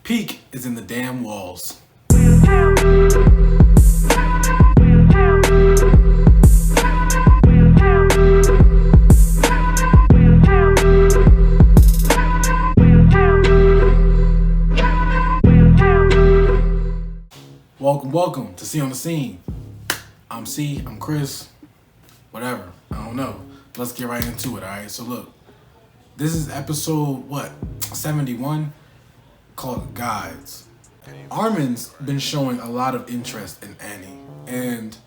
Peak is in the damn walls. Welcome to C on the Scene. I'm C, I'm Chris, whatever, I don't know. Let's get right into it, alright? So look, this is episode, 71, called Guides. Armin's been showing a lot of interest in Annie, and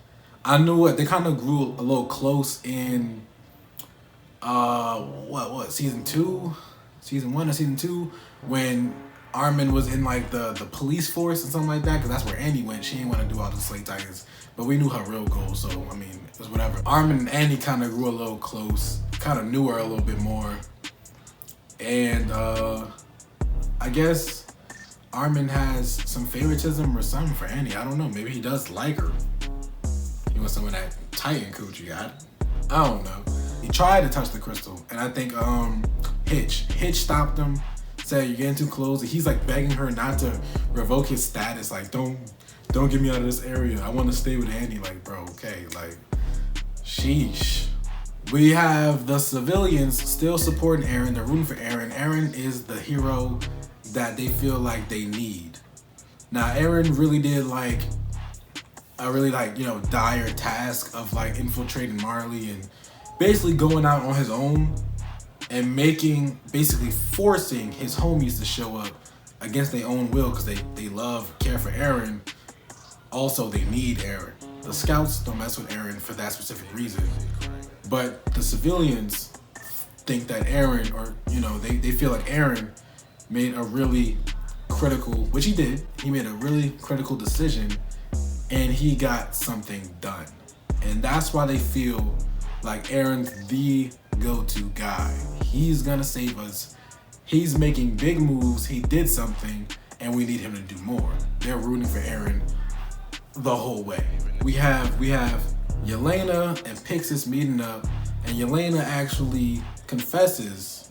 I knew they kind of grew a little close in, season 2? Season 1 or season 2? When Armin was in like the police force and something like that, because that's where Annie went. She didn't want to do all the Slay Titans, but we knew her real goal, so I mean, it was whatever. Armin and Annie kind of grew a little close, kind of knew her a little bit more, and I guess Armin has some favoritism or something for Annie. I don't know, maybe he does like her. He wants some of that Titan coochie. I don't know. He tried to touch the crystal, and I think Hitch stopped him. Said, you're getting too close. He's like begging her not to revoke his status. Like, don't get me out of this area. I want to stay with Annie. Like, bro, okay. Like, sheesh. We have the civilians still supporting Eren. They're rooting for Eren. Eren is the hero that they feel like they need. Now, Eren really did like a really dire task of like infiltrating Marley and basically going out on his own and basically forcing his homies to show up against their own will, because they care for Eren. Also, they need Eren. The scouts don't mess with Eren for that specific reason. But the civilians think that Eren, or, they feel like Eren made a really critical, which he did, he made a really critical decision and he got something done. And that's why they feel like Eren's the go-to guy. He's gonna save us. He's making big moves. He did something, and we need him to do more. They're rooting for Eren the whole way. We have Yelena and Pixis meeting up, and Yelena actually confesses,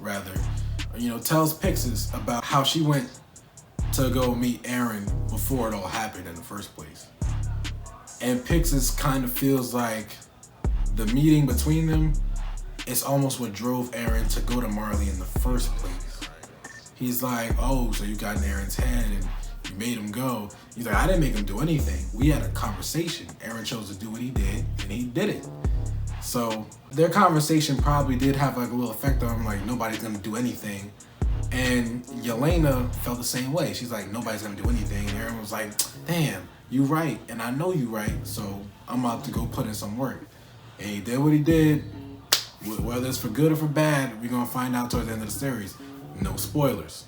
tells Pixis about how she went to go meet Eren before it all happened in the first place. And Pixis kind of feels like the meeting between them is almost what drove Eren to go to Marley in the first place. He's like, oh, so you got in Eren's head and you made him go. He's like, I didn't make him do anything. We had a conversation. Eren chose to do what he did, and he did it. So their conversation probably did have like a little effect on him, like nobody's gonna do anything. And Yelena felt the same way. She's like, nobody's gonna do anything. And Eren was like, damn, you right, and I know you right, so I'm about to go put in some work. And he did what he did. Whether it's for good or for bad, we're gonna find out towards the end of the series. No spoilers,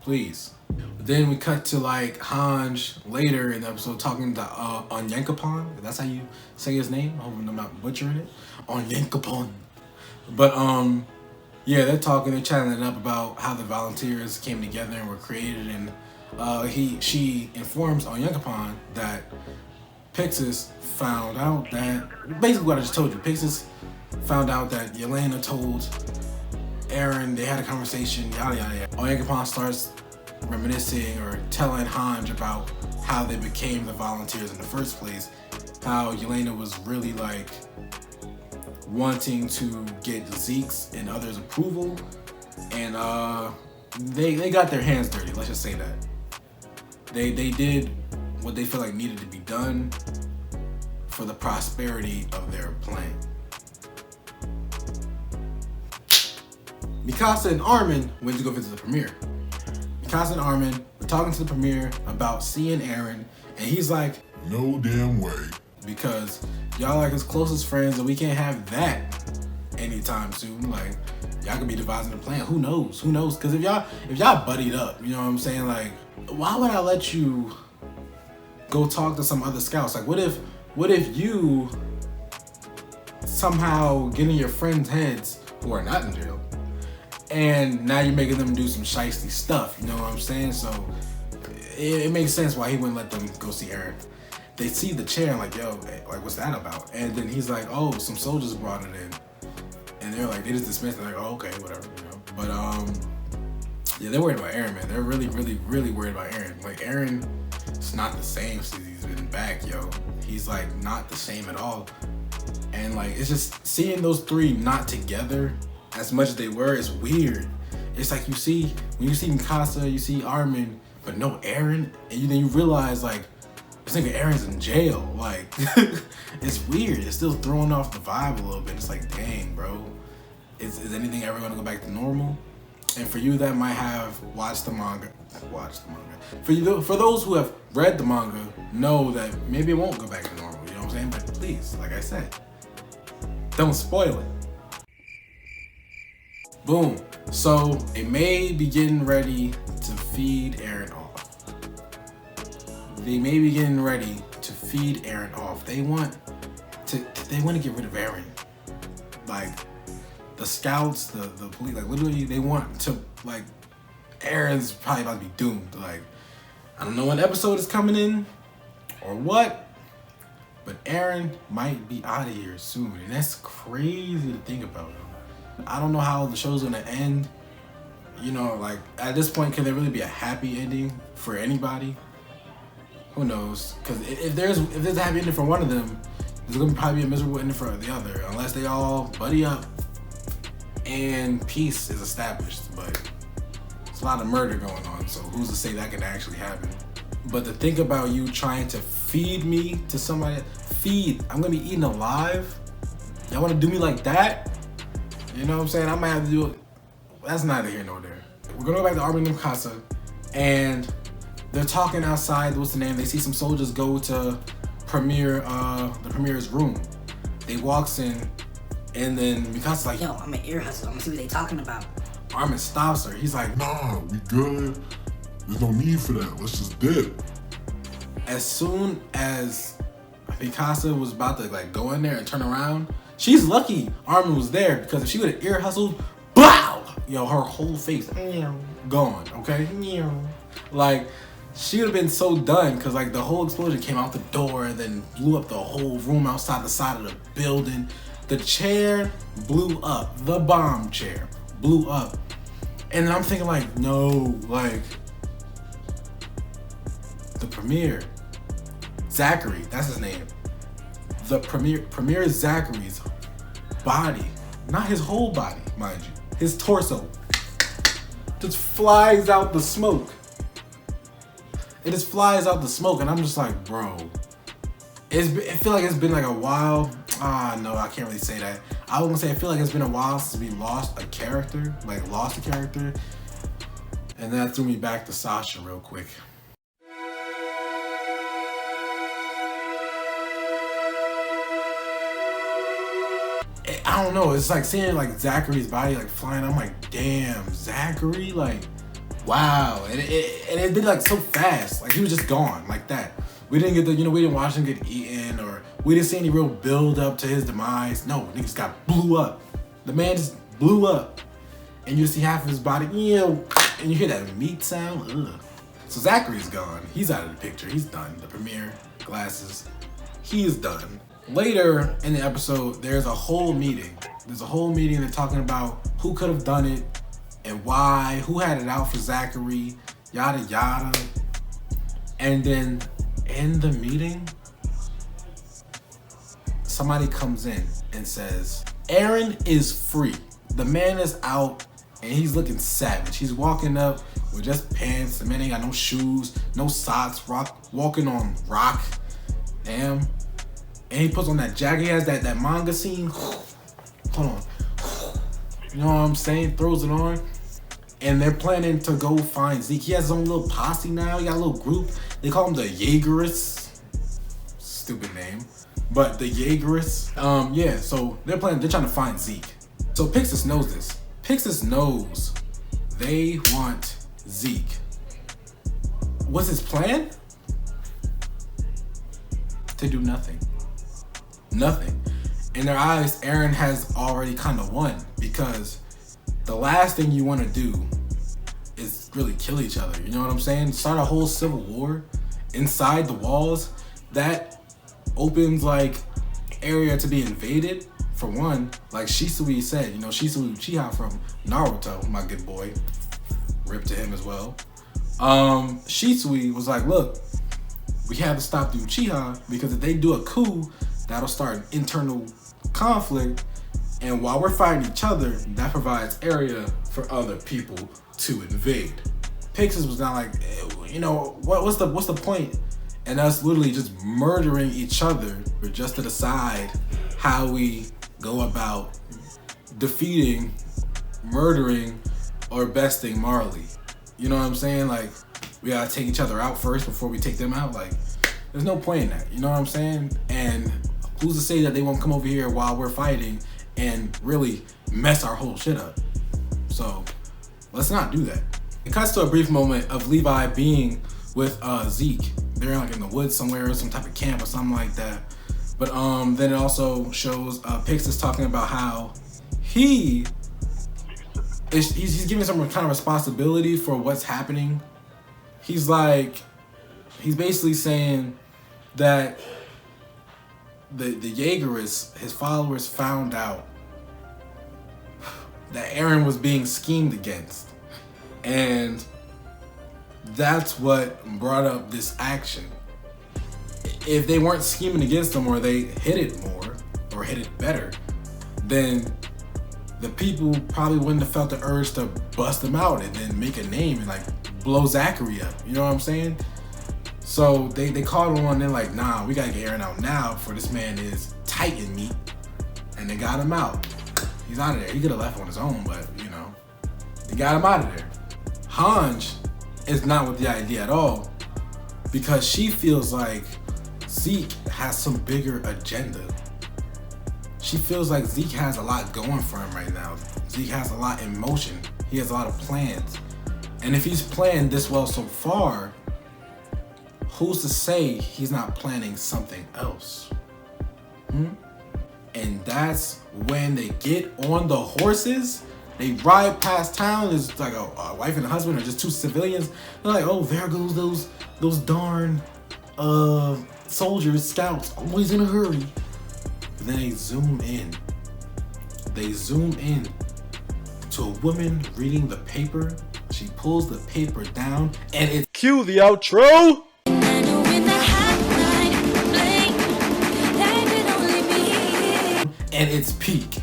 please. But then we cut to like Hanj later in the episode talking to Onyankopon. That's how you say his name. I hope I'm not butchering it. Onyankopon. But they're talking, they're chatting it up about how the volunteers came together and were created, and she informs Onyankopon that Pixis found out that basically what I just told you. Pixis found out that Yelena told Eren, they had a conversation, yada yada yada. Onyankopon starts reminiscing or telling Hanj about how they became the volunteers in the first place. How Yelena was really like wanting to get Zeke's and others' approval, and they got their hands dirty, let's just say that. They did what they feel like needed to be done for the prosperity of their plan. Mikasa and Armin went to go visit the Premier. Mikasa and Armin were talking to the Premier about seeing Eren, and he's like, no damn way. Because y'all like his closest friends, and we can't have that anytime soon. Like, y'all could be devising a plan. Who knows? Because if y'all buddied up, you know what I'm saying? Like, why would I let you go talk to some other scouts? Like, what if you somehow get in your friends' heads who are not in jail, and now you're making them do some shiesty stuff, you know what I'm saying? So it makes sense why he wouldn't let them go see Eren. They see the chair and like, yo, like, what's that about? And then he's like, oh, some soldiers brought it in. And they're like, they just dismiss it, like, oh, okay, whatever, you know. But Yeah, they're worried about Eren, man. They're really, really, really worried about Eren. Like, Eren is not the same since he's been back, yo. He's, like, not the same at all. And, like, it's just seeing those three not together as much as they were is weird. It's like when you see Mikasa, you see Armin, but no Eren, and then you realize, like, this nigga Eren's in jail. Like, it's weird. It's still throwing off the vibe a little bit. It's like, dang, bro. Is anything ever gonna go back to normal? And for you that might have watched the manga. For those who have read the manga, know that maybe it won't go back to normal. You know what I'm saying? But please, like I said, don't spoil it. Boom. So they may be getting ready to feed Eren off. They may be getting ready to feed Eren off. They want to get rid of Eren. Like, the scouts, the police, like, literally they want to, like, Eren's probably about to be doomed. Like, I don't know when episode is coming in or what, but Eren might be out of here soon. And that's crazy to think about. I don't know how the show's gonna end. You know, like, at this point, can there really be a happy ending for anybody? Who knows? Because if there's a happy ending for one of them, there's gonna probably be a miserable ending for the other, unless they all buddy up and peace is established. But it's a lot of murder going on, so who's to say that can actually happen? But to think about you trying to feed me to somebody, I'm gonna be eaten alive? Y'all wanna do me like that? You know what I'm saying? I might have to do it. That's neither here nor there. We're gonna go back to Armin and Mikasa, and they're talking outside. What's the name? They see some soldiers go to the Premier's room. They walks in, and then Mikasa's like, yo, I'm an ear hustle. I'm gonna see what they talking about. Armin stops her. He's like, nah, we good. There's no need for that. Let's just dip. As soon as Mikasa was about to, like, go in there and turn around, she's lucky Armin was there, because if she would have ear hustled, BOW! Yo, her whole face gone, okay? Like, she would have been so done, because, like, the whole explosion came out the door and then blew up the whole room outside the side of the building. The chair blew up. The bomb chair blew up. And I'm thinking, like, no, like, the Premier, Zachary, that's his name. The Premier Zachary's body, not his whole body, mind you, his torso, just flies out the smoke. It just flies out the smoke, and I'm just like, bro, it feel like it's been like a while. No, I can't really say that. I was gonna say I feel like it's been a while since we lost a character, and that threw me back to Sasha real quick. I don't know, it's like seeing, like, Zachary's body, like, flying. I'm like, damn, Zachary, like, wow. And it did, like, so fast. Like, he was just gone like that. We didn't get we didn't watch him get eaten, or we didn't see any real build up to his demise. No, niggas got blew up. The man just blew up, and you see half of his body, and you hear that meat sound. Ugh. So Zachary's gone. He's out of the picture. He's done. The Premier, glasses, he's done. Later in the episode, there's a whole meeting. They're talking about who could have done it and why, who had it out for Zachary, yada yada. And then in the meeting, somebody comes in and says, Eren is free. The man is out and he's looking savage. He's walking up with just pants. The man ain't got no shoes, no socks, walking on rock. Damn. And he puts on that jacket. He has that manga scene. Hold on. You know what I'm saying? Throws it on. And they're planning to go find Zeke. He has his own little posse now. He got a little group. They call him the Jaegerists. Stupid name. But the Jaegerists. Yeah, so they're trying to find Zeke. So Pixis knows this. Pixis knows they want Zeke. What's his plan? To do nothing. Nothing. In their eyes, Eren has already kind of won, because the last thing you want to do is really kill each other. You know what I'm saying? Start a whole civil war inside the walls. That opens, like, area to be invaded. For one, like Shisui said, Shisui Uchiha from Naruto, my good boy, rip to him as well. Shisui was like, look, we have to stop the Uchiha because if they do a coup, that'll start an internal conflict. And while we're fighting each other, that provides area for other people to invade. Pixis was not like, you know, what's the point? And us literally just murdering each other just to decide how we go about defeating, murdering, or besting Marley. You know what I'm saying? Like, we gotta take each other out first before we take them out. Like, there's no point in that. You know what I'm saying? And who's to say that they won't come over here while we're fighting and really mess our whole shit up? So let's not do that. It cuts to a brief moment of Levi being with Zeke. They're like in the woods somewhere, some type of camp or something like that. But then it also shows Pixis talking about how he's giving some kind of responsibility for what's happening. He's basically saying that the Jaegerists, his followers, found out that Eren was being schemed against, and that's what brought up this action. If they weren't scheming against him, or they hit it more or hit it better, then the people probably wouldn't have felt the urge to bust him out and then make a name and like blow Zachary up. You know what I'm saying? So they called him on. They're like, nah, we gotta get Eren out now before this man is tight in meat. And they got him out. He's out of there. He could have left on his own, but you know, they got him out of there. Hanj is not with the idea at all because she feels like Zeke has some bigger agenda. She feels like Zeke has a lot going for him right now. Zeke has a lot in motion. He has a lot of plans. And if he's planned this well so far, who's to say he's not planning something else? And that's when they get on the horses. They ride past town. There's like a wife and a husband, or just two civilians. They're like, oh, there goes those darn soldiers, scouts, always in a hurry. But then they zoom in. They zoom in to a woman reading the paper. She pulls the paper down, and it's cue the outro. And it's Peak.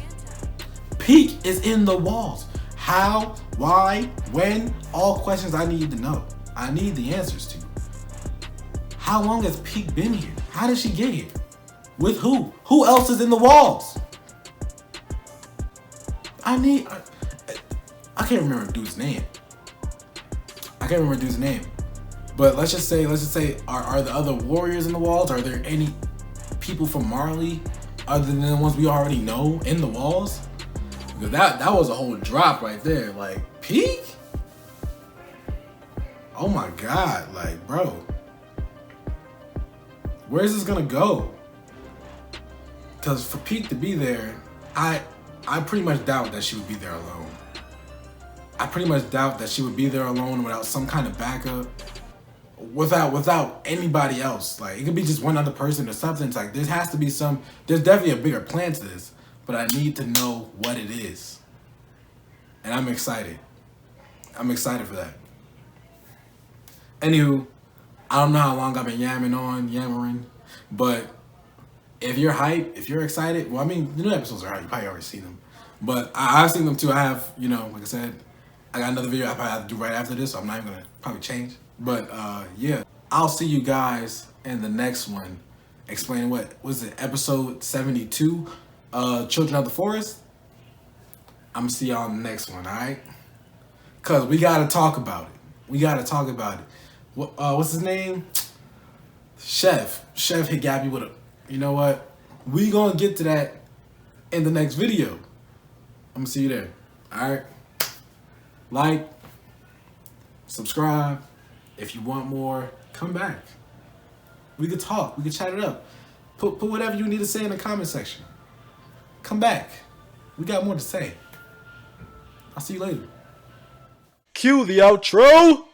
Peak is in the walls. How, why, when, all questions I need to know. I need the answers to. How long has Peak been here? How did she get here? With who? Who else is in the walls? I can't remember the dude's name. But let's just say, are the other warriors in the walls? Are there any people from Marley other than the ones we already know in the walls? Because that was a whole drop right there. Like, Peak? Oh my God, like, bro. Where's this gonna go? Because for Peak to be there, I pretty much doubt that she would be there alone. I pretty much doubt that she would be there alone without some kind of backup. Without anybody else. Like, it could be just one other person or something. It's like, there's definitely a bigger plan to this, but I need to know what it is. And I'm excited. I'm excited for that. Anywho, I don't know how long I've been yammering, but if you're hyped, if you're excited, well, I mean, the new episodes are out. You probably already seen them. But I've seen them too. I have, you know, like I said, I got another video I probably have to do right after this, so I'm not even gonna probably change. But yeah, I'll see you guys in the next one, explaining what was it, episode 72, Children of the Forest. I'm gonna see y'all in the next one, all right? Cause we gotta talk about it. What's his name? Chef hit Gabby with a. You know what? We gonna get to that in the next video. I'm gonna see you there. All right. Like, subscribe. If you want more, come back. We could talk. We could chat it up. Put whatever you need to say in the comment section. Come back. We got more to say. I'll see you later. Cue the outro.